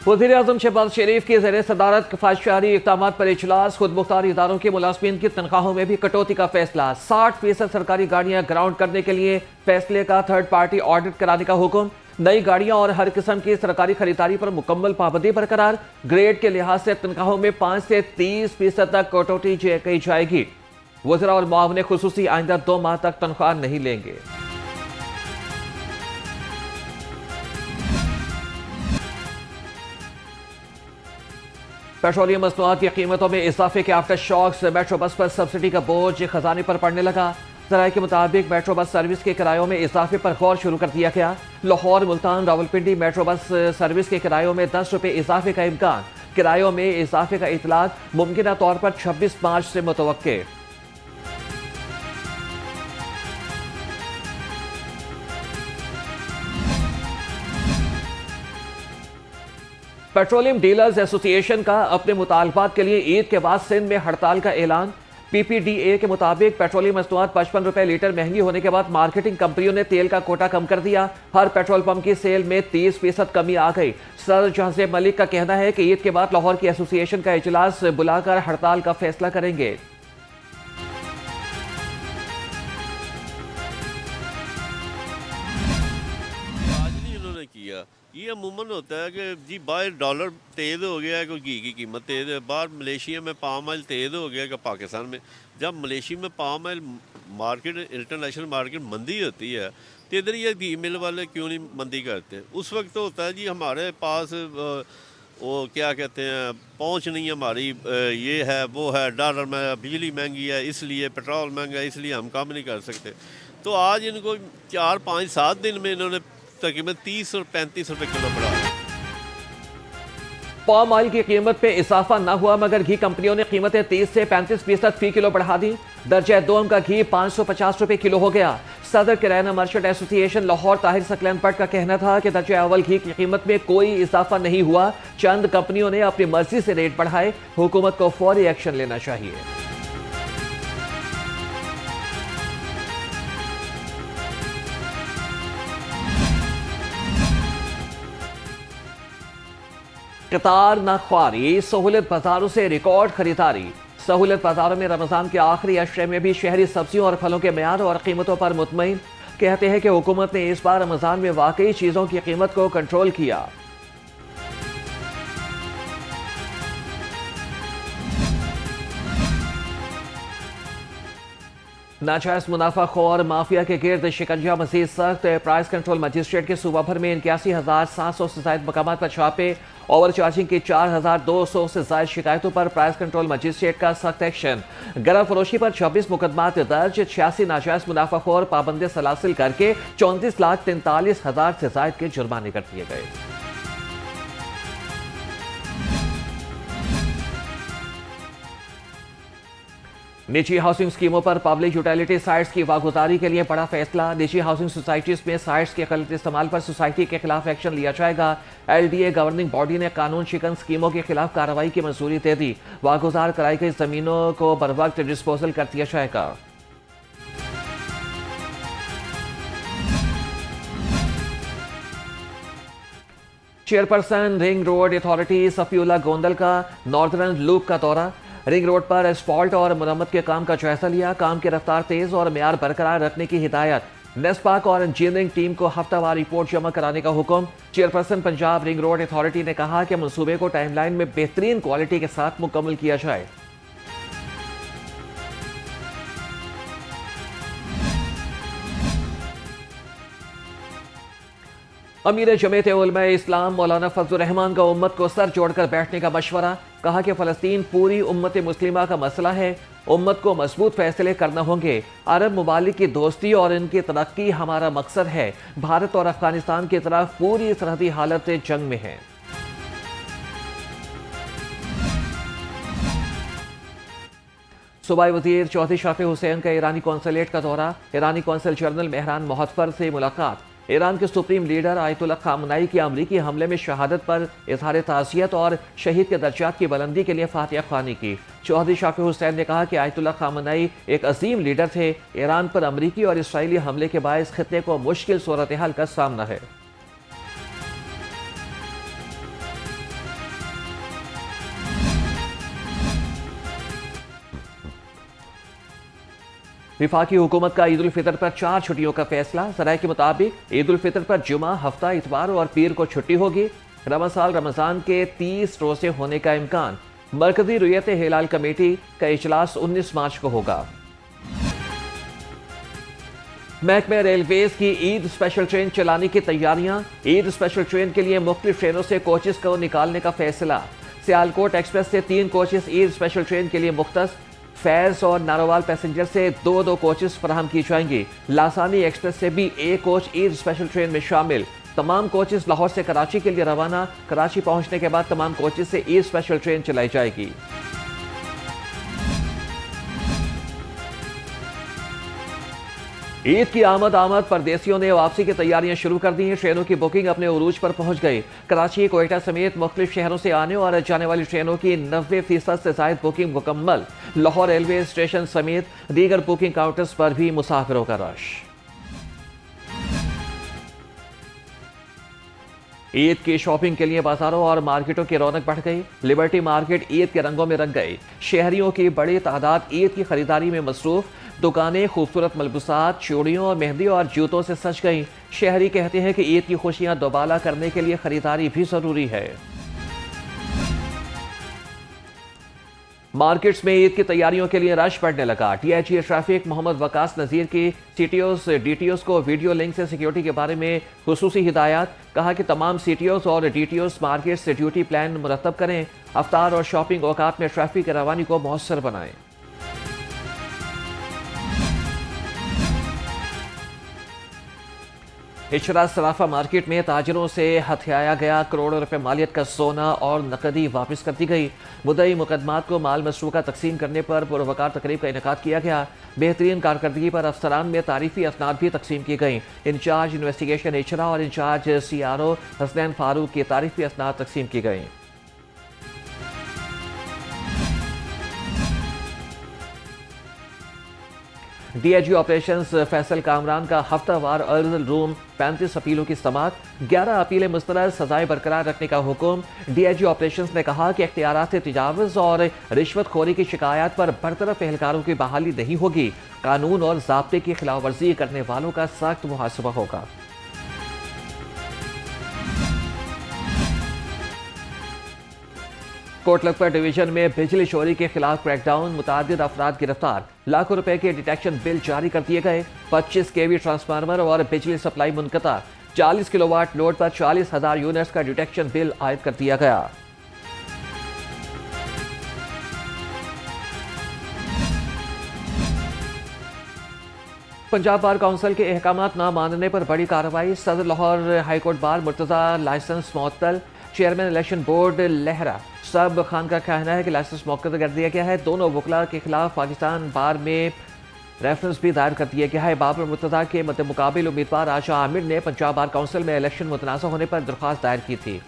वज़ीर-ए-आज़म शहबाज शरीफ की ज़ेर सदारत किफ़ायतशारी इक़दाम पर इजलास। खुद मुख्तार इदारों के मुलाज़मीन की तनख्वाहों में भी कटौती का फैसला। 60% सरकारी गाड़ियाँ ग्राउंड करने के लिए फैसले का थर्ड पार्टी ऑडिट कराने का हुक्म। नई गाड़ियाँ और हर किस्म की सरकारी खरीदारी पर मुकम्मल पाबंदी बरकरार। ग्रेड के लिहाज से तनख्वाहों में 5 से 30% तक कटौती की जाएगी। वज़रा और मुआवने खुसूसी आइंदा 2 माह तक तनख्वाह नहीं लेंगे। पेट्रोलियम मसनूआत की कीमतों में इजाफे के आफ्टर शॉक से मेट्रो बस पर सब्सिडी का बोझ खजाने पर पड़ने लगा। ज़राए के मुताबिक मेट्रो बस सर्विस के किरायों में इजाफे पर गौर शुरू कर दिया गया। Lahore, Multan, Rawalpindi metro bus service के किरायों में 10 रुपये इजाफे का इम्कान। किरायों में इजाफे का इतलाक मुमकिन तौर पर 26 मार्च से मुतवक्के। पेट्रोलियम डीलर्स एसोसिएशन का अपने मुतालबात के लिए ईद के बाद सिंध में हड़ताल का ऐलान। पीपीडीए के मुताबिक पेट्रोलियम मसनूआत 55 रुपए लीटर महंगी होने के बाद मार्केटिंग कंपनियों ने तेल का कोटा कम कर दिया। हर पेट्रोल पंप की सेल में 30% कमी आ गई। सदर जहांजेब मलिक का कहना है कि ईद के बाद लाहौर की एसोसिएशन का इजलास बुलाकर हड़ताल का फैसला करेंगे। ये अमूमन होता है कि जी बाहर डॉलर तेज़ हो गया है, कोई घी की कीमत तेज़ है, बाहर मलेशिया में पाम ऑयल तेज़ हो गया कि पाकिस्तान में। जब मलेशिया में palm oil market international market मंदी होती है तो इधर ये घी मिल वाले क्यों नहीं मंदी करते। उस वक्त तो होता है जी हमारे पास वो क्या कहते हैं पहुंच नहीं हमारी, ये है वो है, डॉलर में बिजली महंगी है इसलिए, पेट्रोल महंगा है इसलिए हम काम नहीं कर सकते। तो आज इनको 4, 5, 7 दिन में इन्होंने तकरीबन 30 और 35 रुपए किलो बढ़ा। पाम ऑयल की कीमत पे इजाफा न हुआ मगर घी कंपनियों ने कीमतें 30 से 35% फी किलो बढ़ा दी। दर्जा दोम का घी 550 रुपए किलो हो गया। सदर किराना मर्चेंट एसोसिएशन लाहौर ताहिर सकलैन भट्ट का कहना था कि दर्जा अव्वल घी की कीमत में कोई इजाफा नहीं हुआ। चंद कंपनियों ने अपनी मर्जी से रेट बढ़ाए। हुकूमत को फौरी एक्शन लेना चाहिए। कतार न ख्वारी, सहूलत बाजारों से रिकॉर्ड खरीदारी। सहूलत बाजारों में रमजान के आखिरी अशरे में भी शहरी सब्जियों और फलों के म्यार और कीमतों पर मुतमईन। कहते हैं कि हुकूमत ने इस बार रमजान में वाकई चीजों की कीमत को कंट्रोल किया। नाजायज मुनाफाखोर माफिया के गिर्द शिकंजा मजीद सख्त। प्राइस कंट्रोल मजिस्ट्रेट के सूबा भर में 81,700 से ज्यादा मकामात पर छापे। ओवर चार्जिंग की 4,200 से ज्यादा शिकायतों पर प्राइस कंट्रोल मजिस्ट्रेट का सख्त एक्शन। गरम फरोशी पर 26 मुकदमात दर्ज। 86 नाजायज मुनाफाखोर पाबंदी सलासिल करके 34,43,000 से ज्यादा के जुर्माने कर दिए गए। निजी हाउसिंग स्कीमों पर पब्लिक यूटिलिटी साइट्स की वागुजारी के लिए बड़ा फैसला। निजी हाउसिंग सोसाइटीज में साइट्स के गलत इस्तेमाल पर सोसाइटी के खिलाफ एक्शन लिया जाएगा। एलडीए गवर्निंग बॉडी ने कानून शिकन स्कीमों के खिलाफ कार्रवाई की मंजूरी दे दी। वागुजार कराई गई जमीनों को बरवक्त डिस्पोजल कर दिया जाएगा। Chairperson ring road authority Safiullah Gondal का नॉर्दर्न लूप का दौरा। रिंग रोड पर एस्फॉल्ट और मरम्मत के काम का जायजा लिया। काम की रफ्तार तेज और मेयार बरकरार रखने की हिदायत। नेस्पाक और इंजीनियरिंग टीम को हफ्तावार रिपोर्ट जमा कराने का हुक्म। Chairperson Punjab ring road authority ने कहा कि मंसूबे को टाइमलाइन में बेहतरीन क्वालिटी के साथ मुकम्मल किया जाए। अमीर जमीयत उलमा इस्लाम मौलाना फजलुर रहमान का उम्मत को सर जोड़कर बैठने का मशवरा। कहा कि फ़लस्तीन पूरी उम्मत मुस्लिमा का मसला है। उम्मत को मजबूत फैसले करना होंगे। अरब ममालिक की दोस्ती और इनकी तरक्की हमारा मकसद है। भारत और अफगानिस्तान की तरफ पूरी सरहदी हालत जंग में है। सूबाई वजीर चौधरी शाफी हुसैन का ईरानी कौंसलेट का दौरा। ईरानी कौंसल जनरल मेहरान मोहतफर से मुलाकात। ईरान के सुप्रीम लीडर आयतुल्लाह खामनाई की अमरीकी हमले में शहादत पर इजहार ताज़ियत और शहीद के दर्जात की बुलंदी के लिए फातिहा ख्वानी की। चौधरी शाफी हुसैन ने कहा कि आयतुल्लाह खामनाई एक अजीम लीडर थे। ईरान पर अमरीकी और इसराइली हमले के बायस खित्ते को मुश्किल सूरत हाल का सामना है। विफाकी हुकूमत का ईद उल फितर पर 4 छुट्टियों का फैसला। ज़राए के मुताबिक ईद उल फितर पर जुमा, हफ्ता, इतवार और पीर को छुट्टी होगी। रमज़ान के 30 रोजे होने का इम्कान। मरकजी रुयत हिलाल कमेटी का इजलास 19 मार्च को होगा। महकमे रेलवेज की ईद स्पेशल ट्रेन चलाने की तैयारियां। ईद स्पेशल ट्रेन के लिए मुख्तलिफ ट्रेनों से कोचेस को निकालने का फैसला। सियालकोट एक्सप्रेस से 3 कोचेस ईद स्पेशल ट्रेन के लिए मुख्तस। फैज और नारोवाल पैसेंजर से 2 कोचेस फराहम की जाएंगी। लासानी एक्सप्रेस से भी 1 कोच ईद स्पेशल ट्रेन में शामिल। तमाम कोचेस लाहौर से कराची के लिए रवाना। कराची पहुंचने के बाद तमाम कोचेस से ईद स्पेशल ट्रेन चलाई जाएगी। ईद की आमद परदेसियों ने वापसी की तैयारियां शुरू कर दी हैं। ट्रेनों की बुकिंग अपने उरूज पर पहुंच गई। कराची, कोयटा समेत मुख्तलिफ शहरों से आने और जाने वाली ट्रेनों की 90% से ज्यादा बुकिंग मुकम्मल। लाहौर रेलवे स्टेशन समेत दीगर बुकिंग काउंटर्स पर भी मुसाफिरों का रश। ईद की शॉपिंग के लिए बाजारों और मार्केटों की रौनक बढ़ गई। लिबर्टी मार्केट ईद के रंगों में रंग गई। शहरियों की बड़ी तादाद ईद की खरीदारी में मसरूफ। दुकानें खूबसूरत मलबूसात, चूड़ियों और मेहंदी और जूतों से सज गईं। शहरी कहते हैं कि ईद की खुशियां दोबाला करने के लिए खरीदारी भी जरूरी है। मार्केट्स में ईद की तैयारियों के लिए रश बढ़ने लगा। डीआईजी ट्रैफिक मोहम्मद वकास नजीर की सीटीओस डीटीओस को वीडियो लिंक से सिक्योरिटी के बारे में खुसूसी हिदायत। कहा कि तमाम सीटीओस और डीटीओस मार्केट से ड्यूटी प्लान मुरतब करें। अफ्तार और शॉपिंग औकात में ट्रैफिक की रवानी को मौसर बनाएं। हिजरा सराफा मार्केट में ताजिरों से हथियाया गया करोड़ों रुपए मालियत का सोना और नकदी वापस कर दी गई। मुद्दई मुकदमात को माल मशरूका तकसीम करने पर पुरवकार तकरीब का इनेकाद किया गया। बेहतरीन कारकर्दगी पर अफसरान में तारीफी असनाद भी तकसीम की गई। इंचार्ज इन्वेस्टिगेशन हिजरा और इंचार्ज CRO हसनैन फारूक की तारीफी असनाद तकसीम की गई। डीआईजी ऑपरेशंस फैसल कामरान का हफ्तावार अर्जल रूम 35 अपीलों की समात। 11 अपीलें मुस्तरद, सजाएं बरकरार रखने का हुक्म। डीआईजी ऑपरेशंस ने कहा कि इख्तियारात तजावुज़ और रिश्वतखोरी की शिकायत पर बरतरफ एहलकारों की बहाली नहीं होगी। कानून और ज़ाब्ते की खिलाफ वर्जी करने वालों का सख्त मुहासबा होगा। कोटलखपत डिवीजन में बिजली चोरी के खिलाफ क्रैकडाउन। मुतादिद अफराद गिरफ्तार। लाखों रुपए के डिटेक्शन बिल जारी कर दिए गए। 25 kV ट्रांसफार्मर और बिजली सप्लाई मुनक़ता। 40 किलोवाट लोड पर 40,000 यूनिट्स का डिटेक्शन बिल आयद कर दिया गया। पंजाब बार काउंसिल के अहकामात न मानने पर बड़ी कार्रवाई। सदर Lahore high court bar Murtaza licence मुअत्तल। चेयरमैन इलेक्शन बोर्ड लहरा सब खान का कहना है कि लाइसेंस मुअत्तल कर दिया गया है। दोनों वकला के खिलाफ पाकिस्तान बार में रेफरेंस भी दायर कर दिया गया है। बाबर मुर्तज़ा के मुकाबिल उम्मीदवार आशा आमिर ने पंजाब बार काउंसिल में इलेक्शन मुतनाज़ होने पर दरख्वास्त दायर की थी।